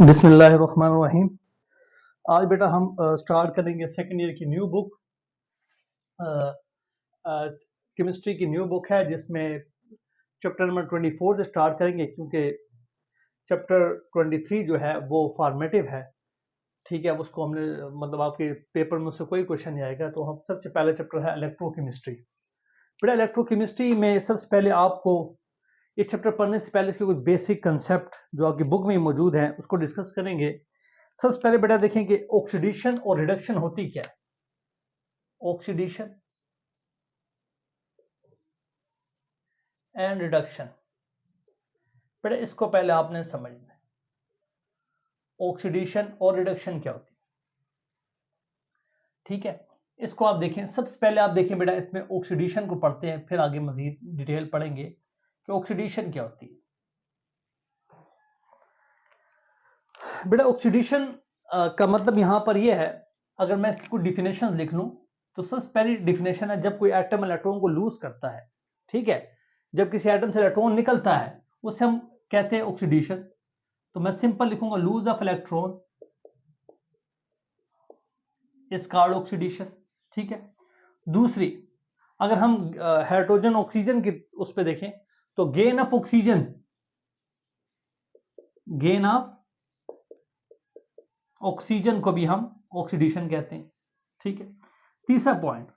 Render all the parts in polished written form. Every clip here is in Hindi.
बिस्मिल्लाहिर्रहमानिर्रहीम। आज बेटा हम स्टार्ट करेंगे सेकेंड ईयर की न्यू बुक। केमिस्ट्री की न्यू बुक है जिसमें चैप्टर नंबर 24 से स्टार्ट करेंगे क्योंकि चैप्टर 23 जो है वो फॉर्मेटिव है। ठीक है, उसको हमने मतलब आपके पेपर में से कोई क्वेश्चन नहीं आएगा। तो हम सबसे पहले चैप्टर है इलेक्ट्रोकेमिस्ट्री। बेटा इलेक्ट्रोकेमिस्ट्री में सबसे पहले आपको इस चैप्टर पढ़ने से पहले इसके कुछ बेसिक कंसेप्ट जो आपकी बुक में मौजूद हैं उसको डिस्कस करेंगे। सबसे पहले बेटा देखें कि ऑक्सीडेशन और रिडक्शन होती क्या है। ऑक्सीडेशन एंड रिडक्शन, बेटा इसको पहले आपने समझना है। ऑक्सीडेशन और रिडक्शन क्या होती है, ठीक है। इसको आप देखें, सबसे पहले आप देखें बेटा इसमें ऑक्सीडेशन को पढ़ते हैं, फिर आगे मजीद डिटेल पढ़ेंगे कि ऑक्सीडेशन क्या होती है। बेटा ऑक्सीडेशन का मतलब यहां पर यह है, अगर मैं इसकी कुछ डिफिनेशन लिख लूं तो सबसे पहली डिफिनेशन है जब कोई एटम इलेक्ट्रॉन को लूज करता है, ठीक है, जब किसी एटम से इलेक्ट्रॉन निकलता है उसे हम कहते हैं ऑक्सीडेशन। तो मैं सिंपल लिखूंगा lose of electron is called oxidation, ठीक है। दूसरी, अगर हम हाइड्रोजन ऑक्सीजन की उस पर देखें तो gain of oxygen, gain of oxygen को भी हम ऑक्सीडेशन कहते हैं, ठीक है। तीसरा पॉइंट,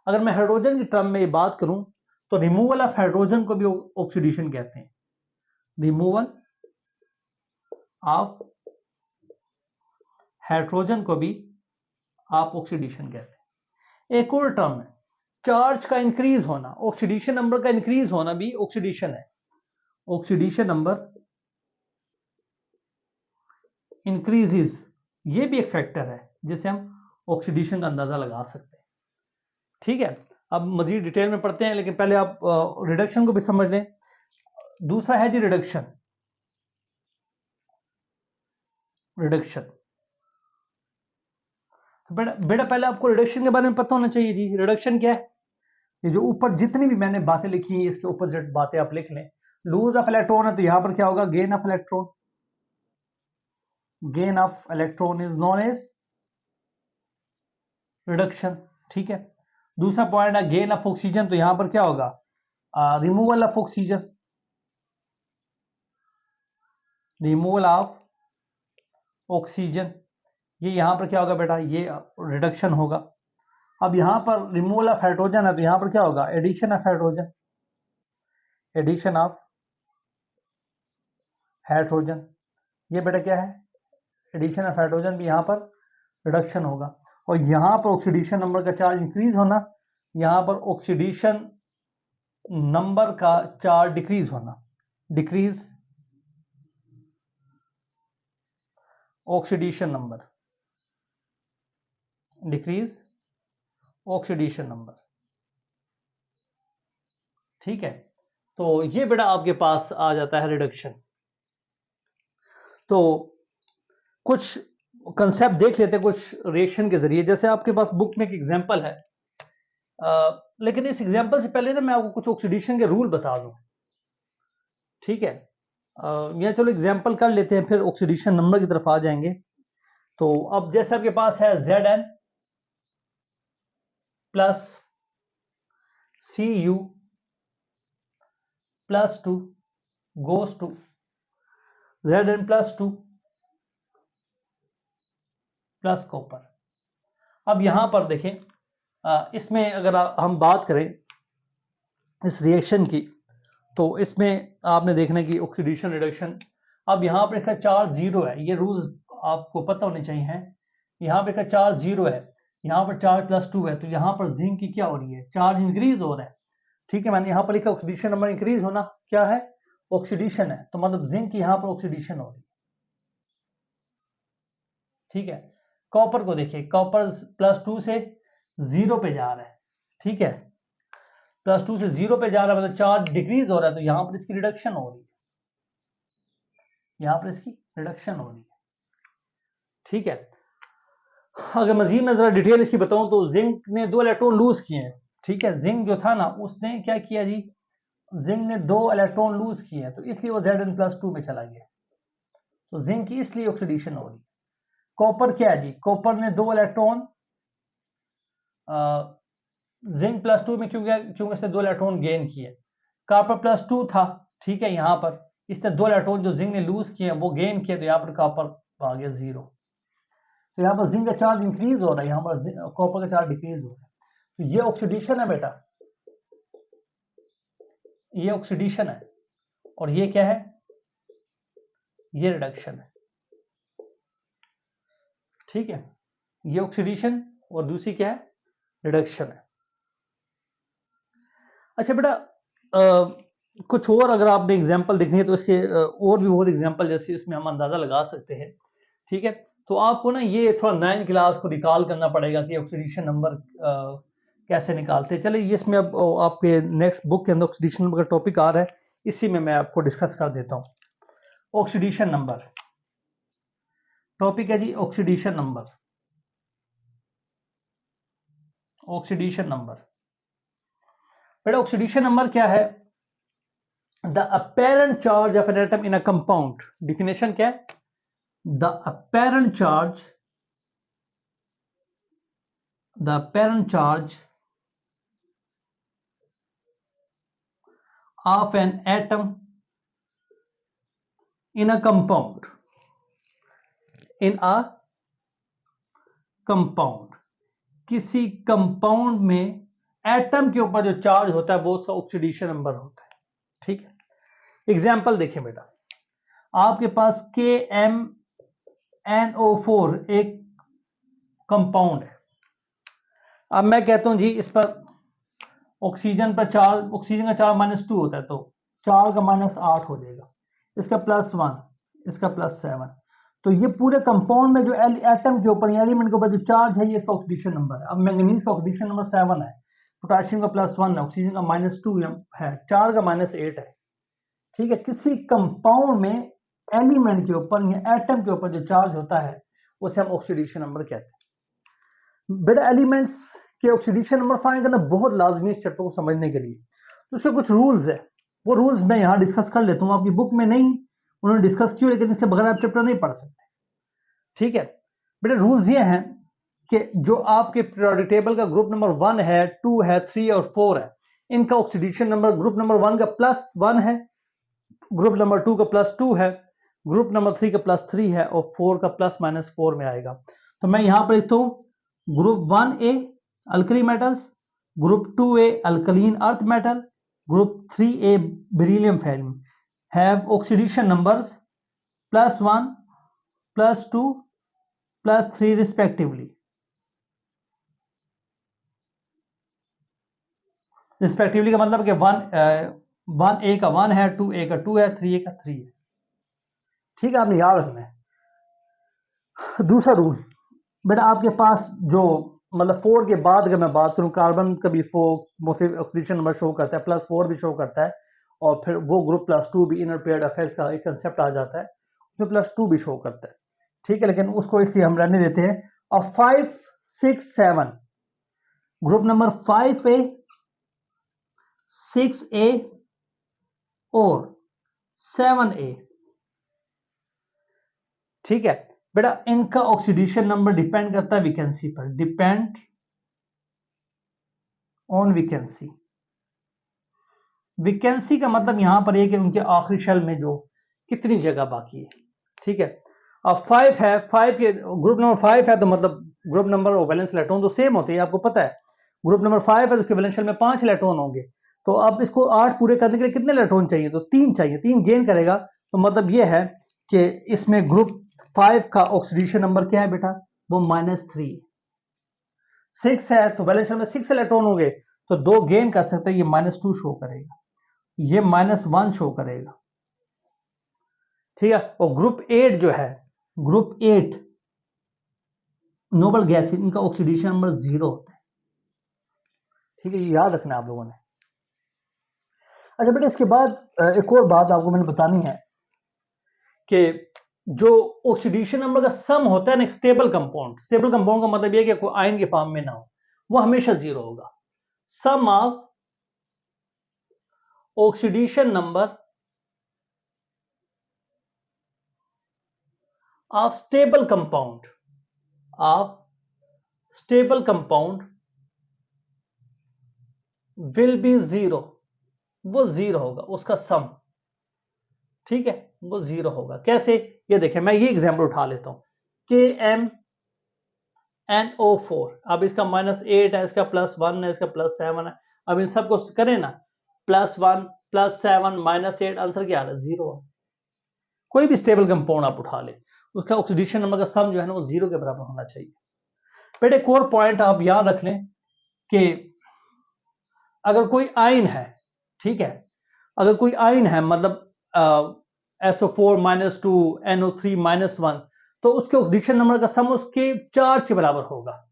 अगर मैं हाइड्रोजन की टर्म में बात करूं तो रिमूवल ऑफ हाइड्रोजन को भी ऑक्सीडेशन कहते हैं। रिमूवल ऑफ हाइड्रोजन को भी आप ऑक्सीडेशन कहते हैं। एक और टर्म है चार्ज का इंक्रीज होना, ऑक्सीडेशन नंबर का इंक्रीज होना भी ऑक्सीडेशन है। ऑक्सीडेशन नंबर इंक्रीजेस, ये भी एक फैक्टर है जिससे हम ऑक्सीडेशन का अंदाजा लगा सकते हैं, ठीक है। अब मजीद डिटेल में पढ़ते हैं, लेकिन पहले आप रिडक्शन को भी समझ लें। दूसरा है जी रिडक्शन। रिडक्शन तो बेटा पहले आपको रिडक्शन के बारे में पता होना चाहिए जी। रिडक्शन क्या है, ये जो ऊपर जितनी भी मैंने बातें लिखी हैं इसके ऊपर जो बातें आप लिख लें। लूज ऑफ इलेक्ट्रॉन है तो यहां पर क्या होगा, gain of electron. Gain of electron is known as reduction, ठीक है। दूसरा पॉइंट है गेन ऑफ ऑक्सीजन, तो यहां पर क्या होगा, removal of oxygen. Removal of oxygen, ये यहां पर क्या होगा बेटा, ये रिडक्शन होगा। अब यहां पर रिमूवल ऑफ हाइड्रोजन है तो यहां पर क्या होगा, addition of hydrogen. Addition of hydrogen, ये बेटा क्या है, एडिशन ऑफ हाइड्रोजन भी यहां पर रिडक्शन होगा। और यहां पर ऑक्सीडेशन नंबर का चार्ज इंक्रीज होना, यहां पर ऑक्सीडेशन नंबर का चार्ज डिक्रीज होना। Decrease oxidation number, decrease oxidation number, ठीक है। तो ये बेटा आपके पास आ जाता है रिडक्शन। तो कुछ कंसेप्ट देख लेते हैं कुछ रिएक्शन के जरिए। जैसे आपके पास बुक में एक एग्जांपल है, लेकिन इस एग्जांपल से पहले ना मैं आपको कुछ ऑक्सीडेशन के रूल बता दूं, ठीक है। या चलो एग्जांपल कर लेते हैं फिर ऑक्सीडेशन नंबर की तरफ आ जाएंगे। तो अब जैसे आपके पास है Zn plus Cu plus 2 goes to Zn plus 2 plus copper. अब यहां पर देखें, इसमें अगर हम बात करें इस रिएक्शन की, तो इसमें आपने देखना कि ऑक्सीडेशन रिडक्शन, अब यहां पर इसका चार्ज जीरो है, ये रूल आपको पता होने चाहिए हैं। यहां पर इसका चार्ज जीरो है, यहां पर चार्ज प्लस 2 है, तो यहां पर जिंक की क्या हो रही है, चार्ज इंक्रीज हो रहा है, ठीक है। मैंने यहां पर लिखा ऑक्सीडेशन नंबर इंक्रीज होना क्या है, ऑक्सीडेशन है, तो मतलब जिंक की यहां पर ऑक्सीडेशन हो रही है, ठीक है। कॉपर को देखिए, कॉपर प्लस 2 से 0 पे जा रहा है, ठीक है, प्लस 2 से 0 पे जा रहा है, मतलब चार्ज डिक्रीज हो रहा है, तो यहां पर इसकी रिडक्शन हो रही है, यहां पर इसकी रिडक्शन हो रही है, ठीक है। अगर मजीद मैं जरा डिटेल इसकी बताऊं तो जिंक ने 2 इलेक्ट्रॉन लूज किए हैं, ठीक है। जिंक जो था ना उसने क्या किया जी, जिंक ने 2 इलेक्ट्रॉन लूज किए हैं, तो इसलिए वो Zn प्लस 2 में चला गया, तो जिंक की इसलिए ऑक्सीडेशन हो रही। कॉपर क्या है जी, कॉपर ने 2 इलेक्ट्रॉन जिंक +2 में क्योंकि इसने 2 इलेक्ट्रॉन गेन किए। कॉपर +2 था, ठीक है, यहाँ पर इसने 2 इलेक्ट्रॉन जो जिंक ने लूज किए वो गेन किए, तो यहाँ पर कॉपर आ गया 0। तो यहाँ पर जिंक का चार्ज इंक्रीज हो रहा है, यहाँ पर कॉपर का चार्ज डिक्रीज हो रहा है। तो ये ऑक्सीडेशन है बेटा, ये ऑक्सीडेशन है, और ये क्या है, ये रिडक्शन है। ठीक है, ये ऑक्सीडेशन और दूसरी क्या है, रिडक्शन है। अच्छा बेटा, कुछ और अगर आपने एग्जांपल देखनी है तो इसके और भी बहुत एग्जांपल जैसे इसमें हम अंदाजा लगा सकते हैं। ठीक है, तो आपको ना ये थोड़ा 9 क्लास को रिकॉल करना पड़ेगा कि ऑक्सीडेशन नंबर कैसे निकालते हैं। चलिए इसमें अब आपके नेक्स्ट बुक के अंदर ऑक्सीडेशन नंबर का टॉपिक आ रहा है, इसी में मैं आपको डिस्कस कर देता हूँ। ऑक्सीडेशन नंबर टॉपिक है जी, ऑक्सीडेशन नंबर। ऑक्सीडेशन नंबर बेटा, ऑक्सीडेशन नंबर क्या है, the apparent charge of an atom in a compound। Definition क्या है, the apparent charge of an atom in a compound, किसी कंपाउंड में एटम के ऊपर जो चार्ज होता है वो उसका ऑक्सीडेशन नंबर होता है। ठीक है, एग्जाम्पल देखें बेटा, आपके पास KMnO4 एक कंपाउंड है। अब मैं कहता हूं जी इस पर ऑक्सीजन का चार्ज -2 होता है, तो 4 का -8 हो जाएगा, इसका +1, इसका +7। तो ये पूरे कंपाउंड में जो एटम के ऊपर, एलिमेंट के ऊपर जो चार्ज है, ये इसका ऑक्सीडेशन नंबर है। अब मैंगनीज का ऑक्सीडेशन नंबर 7 है, पोटेशियम का +1 है, ऑक्सीजन का -2 है, 4 का -8 है। ठीक है, किसी कंपाउंड में एलिमेंट के ऊपर या एटम के ऊपर जो चार्ज होता है उसे हम ऑक्सीडेशन नंबर कहते हैं। बेटा एलिमेंट्स के ऑक्सीडेशन नंबर फाइंड करना बहुत लाजमी इस चैप्टर को समझने के लिए। तो उसके कुछ रूल्स है, वो रूल्स मैं यहाँ डिस्कस कर लेता हूँ, आपकी बुक में नहीं उन्होंने डिस्कस किया, लेकिन इससे बगैर आप चैप्टर नहीं पढ़ सकते। ठीक है बेटा, रूल्स ये हैं कि जो आपके पीरियोडिक टेबल का ग्रुप नंबर 1 है, 2 है, 3 और 4 है, इनका ऑक्सीडेशन नंबर ग्रुप नंबर 1 का +1 है, ग्रुप नंबर 2 का +2 है, ग्रुप नंबर 3 का +3 है, और 4 का ±4 में आएगा। तो मैं यहां पर लिखता हूं group 1A alkali metals, group 2A alkaline earth metal, group 3A beryllium thallium have oxidation numbers +1, +2, +3 respectively. Respectively का मतलब कि 1A का 1 है, 2A का 2 है, 3A का 3 है। ठीक है, आपने याद रखना है। दूसरा रूल बेटा, आपके पास जो मतलब 4 के बाद अगर मैं बात करूं, कार्बन का भी 4 ऑक्सीडेशन नंबर शो करता है, +4 भी शो करता है, और फिर वो ग्रुप +2 भी इनर पेयर्ड इफेक्ट का एक कंसेप्ट आ जाता है, उसमें +2 भी शो करता है। ठीक है, लेकिन उसको इसलिए हम रहने देते हैं। और 5, 6, 7 ग्रुप नंबर 5A, 6A और 7A। ठीक है बेटा, इनका ऑक्सीडेशन नंबर डिपेंड करता है वैकेंसी पर, डिपेंड ऑन वैकेंसी। वैकेंसी का मतलब यहां पर यह कि उनके आखिरी शेल में जो कितनी जगह बाकी है। ठीक है, अब 5 है, 5 के ग्रुप नंबर 5 है, तो मतलब ग्रुप नंबर और वैलेंस इलेक्ट्रॉन तो सेम होते हैं, आपको पता है। ग्रुप नंबर 5 है तो उसके वैलेंस शेल में 5 इलेक्ट्रॉन होंगे, तो अब इसको 8 पूरे करने के लिए कितने इलेक्ट्रॉन चाहिए, तो 3 चाहिए, 3 गेन करेगा। तो मतलब यह है कि इसमें ग्रुप 5 का ऑक्सीडेशन नंबर क्या है बेटा, वो -3। 6 है तो वैलेंस शेल में 6 इलेक्ट्रॉन होंगे, तो 2 गेन कर सकते हैं, ये -2 शो करेगा, ये -1 शो करेगा। ठीक है, और ग्रुप 8 जो है, ग्रुप 8 नोबल गैस, इनका ऑक्सीडेशन नंबर 0 होता है। ठीक है, ये याद रखना आप लोगों ने। अच्छा बेटा, इसके बाद एक और बात आपको मैंने बतानी है कि जो ऑक्सीडेशन नंबर का सम होता है ना, स्टेबल कंपाउंड, स्टेबल कंपाउंड का मतलब यह कि कोई आयन के फॉर्म में ना हो, वो हमेशा 0 होगा। Sum of oxidation number of stable compound will be zero, वो जीरो होगा, उसका सम, ठीक है, वो जीरो होगा। कैसे? ये देखें, मैं ये एग्जांपल उठा लेता हूं, KMnO4, अब इसका -8 है, इसका +1 है, इसका +7 है, अब इन सबको करें ना, +1 +7 -8, आंसर क्या आ रहा है? जीरो। कोई भी स्टेबल कंपाउंड आप उठा ले, उसका ऑक्सीडेशन नंबर का सम जो है ना वो जीरो के बराबर होना चाहिए। बेटे एक और पॉइंट आप याद रख लें कि अगर कोई आयन है, ठीक है, अगर कोई आयन है, मतलब SO4-2 NO3-1, तो उसके ऑक्सीडेशन नंबर का सम उसके चार्ज के बराबर होगा,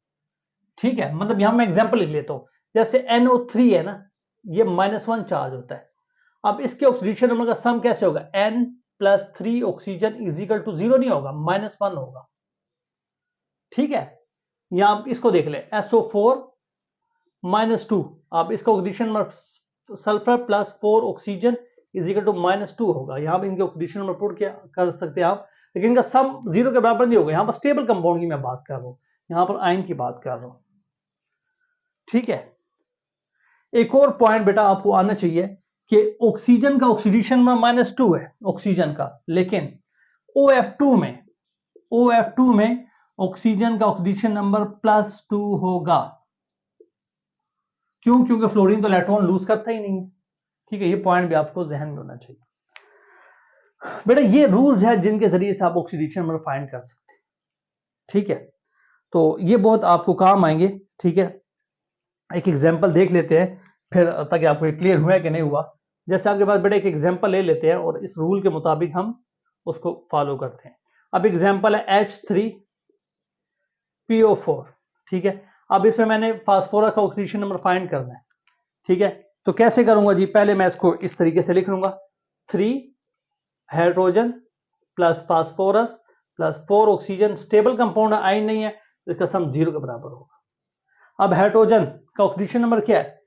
ठीक है। मतलब यहां मैं एग्जांपल लिख लेता हूं, जैसे NO3 है ना, ये -1 चार्ज होता है। अब इसके ऑक्सीडेशन नंबर का सम कैसे होगा? N+3 ऑक्सीजन = 0 नहीं होगा, -1 होगा, ठीक है। या आप इसको देख ले, SO4-2, आप इसका ऑक्सीडेशन नंबर सल्फर +4 ऑक्सीजन =-2 होगा। यहां पर इनके ऑक्सीडेशन नंबर पुट क्या कर सकते हैं आप, लेकिन इनका सम जीरो के बराबर नहीं होगा। यहां पर स्टेबल कंपाउंड की मैं बात कर रहा हूं, यहां पर आयन की बात कर रहा हूं, ठीक है। एक और पॉइंट बेटा आपको आना चाहिए कि ऑक्सीजन का ऑक्सीडेशन नंबर -2 है ऑक्सीजन का, लेकिन OF2 में ऑक्सीजन का ऑक्सीडेशन नंबर +2 होगा। क्यों? क्योंकि फ्लोरीन तो इलेक्ट्रॉन लूज करता ही नहीं है, ठीक है। ये पॉइंट भी आपको जहन में होना चाहिए बेटा। ये रूल्स है जिनके जरिए से आप ऑक्सीडेशन नंबर फाइंड कर सकते हैं, ठीक है। तो ये बहुत आपको काम आएंगे, ठीक है। एक एग्जांपल देख लेते हैं फिर, ताकि आपको क्लियर हुआ है कि नहीं हुआ। जैसे आपके पास बेटा एक एग्जांपल ले लेते हैं और इस रूल के मुताबिक हम उसको फॉलो करते हैं। अब एग्जांपल है H3PO4, ठीक है। अब इसमें मैंने फास्फोरस का ऑक्सीडेशन नंबर फाइंड करना है, ठीक है। तो कैसे करूंगा जी? पहले मैं इसको इस तरीके से लिख लूंगा, 3 hydrogen plus phosphorus plus 4 oxygen, stable compound ion नहीं है, तो इसका सम जीरो के बराबर होगा। अब हाइड्रोजन का ऑक्सीडेशन नंबर क्या है?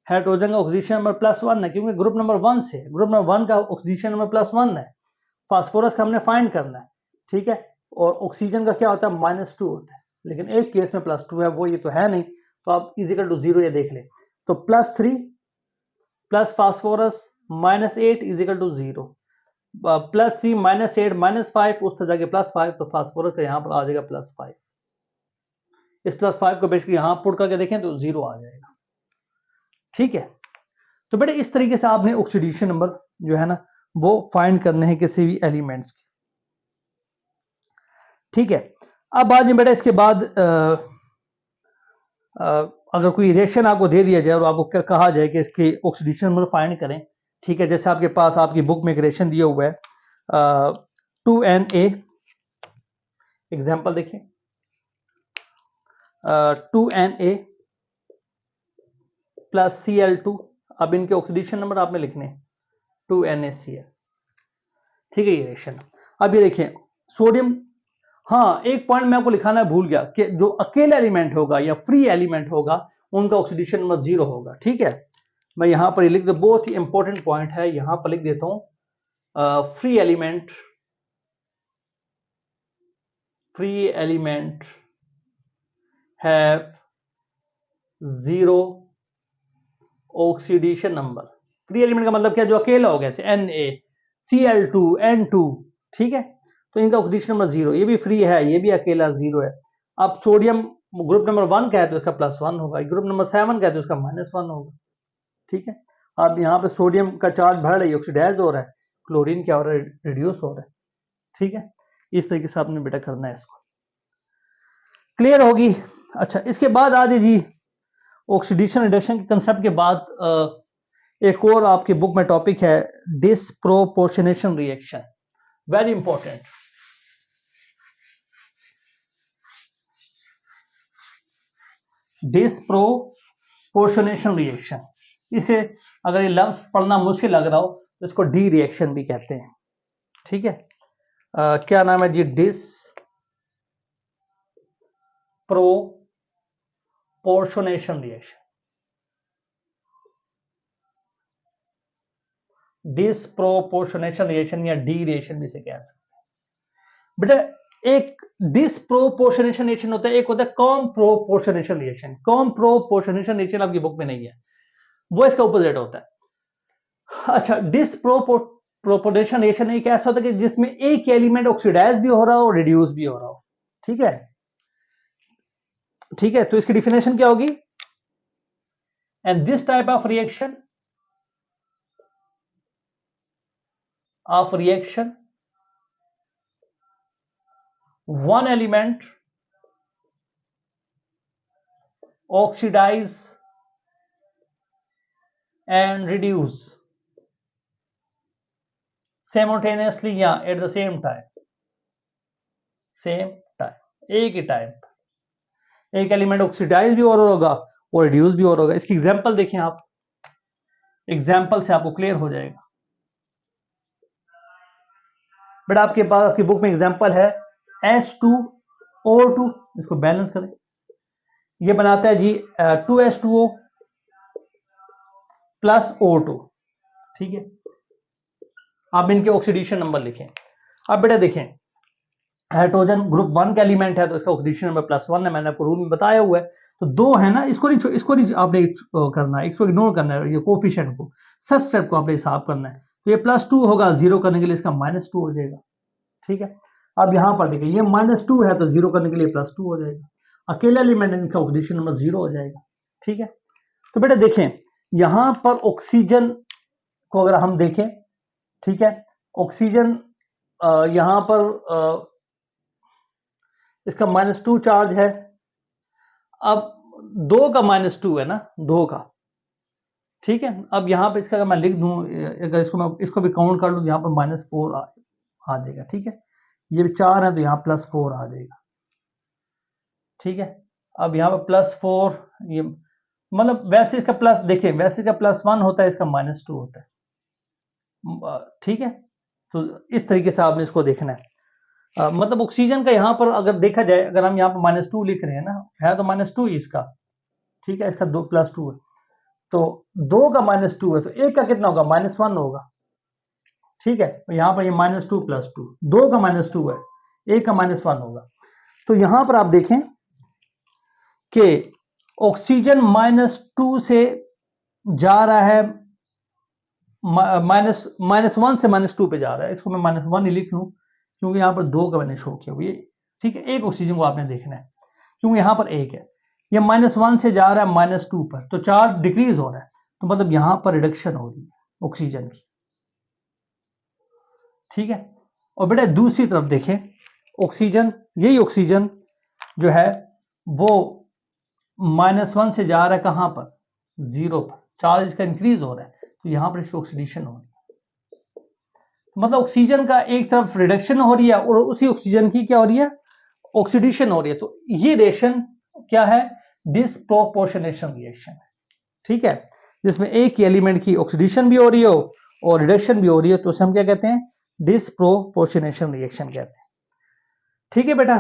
हाइड्रोजन का ऑक्सीडेशन नंबर +1 है, क्योंकि ग्रुप नंबर 1 से, ग्रुप नंबर 1 का ऑक्सीडेशन नंबर +1 है। फास्फोरस का हमने फाइंड करना है, ठीक है। और ऑक्सीजन का क्या होता है? -2 होता है, लेकिन एक केस में +2 है, वो ये तो है नहीं, तो आप =0 ये देख लें। तो +3 प्लस फास्फोरस -8 =0, +3 -8 -5, उस तरह जाके +5, तो फास्फोरस का यहां पर आ जाएगा +5। इस +5 को बेसिकली यहां पुट करके देखें तो 0 आ जाएगा, ठीक है। तो बेटे इस तरीके से आपने ऑक्सीडेशन नंबर जो है ना वो फाइंड करने हैं किसी भी एलिमेंट्स की, ठीक है। अब आज बेटा इसके बाद अगर कोई रिएक्शन आपको दे दिया जाए और आपको कहा जाए कि इसके ऑक्सीडेशन नंबर फाइंड करें, ठीक है। जैसे आपके पास आपकी बुक में एक रिएक्शन दिया हुआ है 2Na, एग्जांपल देखिए, 2Na प्लस Cl2, अब इनके ऑक्सीडेशन नंबर आपने लिखने हैं 2NaCl, ठीक है, ये रिएक्शन। अब ये देखिए सोडियम, हाँ एक पॉइंट मैं आपको लिखाना भूल गया कि जो अकेला एलिमेंट होगा या फ्री एलिमेंट होगा उनका ऑक्सीडेशन नंबर 0 होगा, ठीक है। मैं यहां पर लिख दे, बहुत ही इंपॉर्टेंट पॉइंट है, यहां पर लिख देता हूं, free element have 0 oxidation number. Free element का मतलब क्या? जो अकेला हो गया, NaCl2 N2, ठीक है। तो इनका ऑक्सीडेशन नंबर 0, ये भी फ्री है, ये भी अकेला 0 है। अब सोडियम ग्रुप नंबर 1 का है तो इसका +1 होगा, ग्रुप नंबर 7 का है तो इसका -1 होगा, ठीक है। अब यहाँ पे सोडियम का चार्ज बढ़ रही है, ऑक्सीडाइज हो रहा है, क्लोरीन क्या हो रहा है? रिड्यूस हो रहा है, ठीक है। इस तरीके से आपने बेटा करना है इसको, क्लियर होगी? अच्छा, इसके बाद आ जी ऑक्सीडेशन रिडक्शन के कंसेप्ट के बाद एक और आपकी बुक में टॉपिक है disproportionation reaction, very important. Disproportionation reaction, इसे अगर ये लफ्ज पढ़ना मुश्किल लग रहा हो तो इसको डी रिएक्शन भी कहते हैं, ठीक है। क्या नाम है जी? डिसप्रोपोर्शनेशन रिएक्शन, डिसप्रोपोर्शनेशन रिएक्शन या डी रिएक्शन भी इसे कह सकते हैं बेटा। एक डिसप्रोपोर्शनेशन रिएक्शन होता है, एक होता है कॉम्प्रोपोर्शनेशन रिएक्शन। कॉम्प्रोपोर्शनेशन रिएक्शन आपकी बुक में नहीं है, वो इसका ऑपोजिट होता है। अच्छा, डिसप्रोपोर्शनेशन रिएक्शन एक ऐसा होता है कि जिसमें एक एलिमेंट ऑक्सीडाइज भी हो रहा हो, रिड्यूस भी हो रहा हो। ठीक है, ठीक है, तो इसकी डिफिनेशन क्या होगी? And this type of reaction one element oxidize and reduce simultaneously या at the same time, एक ही टाइम एक एलिमेंट ऑक्सीडाइज भी हो रहा होगा और रिड्यूस भी हो रहा होगा। इसकी एग्जांपल देखें आप, एग्जांपल से आपको क्लियर हो जाएगा। बट आपके पास आपकी बुक में एग्जांपल है H2O2, इसको बैलेंस करें, ये बनाता है जी 2H2O प्लस O2। ठीक है, आप इनके ऑक्सीडेशन नंबर लिखें। अब बेटा देखें, हाइड्रोजन ग्रुप 1 का एलिमेंट है तो इसका ऑक्सीडेशन नंबर +1 है, मैंने आपको रूल में बताया हुआ है। तो 2 है ना, इसको नहीं आपने करना है, इसको इग्नोर करना है, ये कोफिशिएंट को, सब स्टेप को आपने हिसाब करना है। तो ये +2 होगा, 0 करने के लिए इसका -2 हो जाएगा। ठीक है, अब यहां पर देखिए ये -2 है तो 0 करने के लिए +2 हो जाएगा, अकेले एलिमेंट इनका ऑक्सीडेशन नंबर 0 हो जाएगा। ठीक है, तो बेटा देखें यहां पर ऑक्सीजन को अगर हम देखें, ठीक है, ऑक्सीजन यहां पर इसका -2 चार्ज है। अब 2 का -2 है ना, 2 का। ठीक है, अब यहां पर इसका अगर मैं लिख दूं, अगर इसको भी काउंट कर लूं, यहां पर -4 आ जाएगा। ठीक है, ये 4 है तो यहां +4 आ जाएगा। ठीक है, अब यहां पर +4, ये मतलब वैसे इसका प्लस देखिए, वैसे इसका +1 होता है, इसका -2 होता है। ठीक है, तो इस तरीके से आपने इसको देखना है। मतलब ऑक्सीजन का यहां पर अगर देखा जाए, अगर हम यहां पर -2 लिख रहे हैं ना, है तो -2 ही इसका। ठीक है, इसका 2 +2 है, तो 2 का -2 है तो 1 का कितना होगा? -1 होगा। ठीक है, तो यहां पर ये -2 +2, 2 का -2 है, 1 का -1 होगा। तो यहां पर आप देखें कि ऑक्सीजन -2 से जा रहा है, -1 से -2 पे जा रहा है। इसको मैं -1 ही लिख लूं क्योंकि यहां पर 2 का मैंने शो किया हुआ है। ठीक है, एक ऑक्सीजन को आपने देखना है क्योंकि यहां पर 1 है, ये -1 से जा रहा है -2 पर, तो चार्ज डिक्रीज हो रहा है, तो मतलब यहां पर रिडक्शन हो रही है ऑक्सीजन की। ठीक है, और बेटा दूसरी तरफ देखें, ऑक्सीजन, यही ऑक्सीजन जो है वो -1 से जा रहा है कहां पर? 0 पर, चार्ज इसका इंक्रीज हो रहा है, तो यहां पर इसकी ऑक्सीडेशन हो रही है। मतलब ऑक्सीजन का एक तरफ रिडक्शन हो रही है और उसी ऑक्सीजन की क्या हो रही है? ऑक्सीडेशन हो रही है। तो ये रिएक्शन क्या है? डिसप्रोपोर्शनेशन रिएक्शन है। ठीक है, जिसमें एक ही एलिमेंट की ऑक्सीडेशन भी हो रही हो और रिडक्शन भी हो रही है, तो उसे हम क्या कहते हैं? डिसप्रोपोर्शनेशन रिएक्शन कहते हैं। ठीक है बेटा।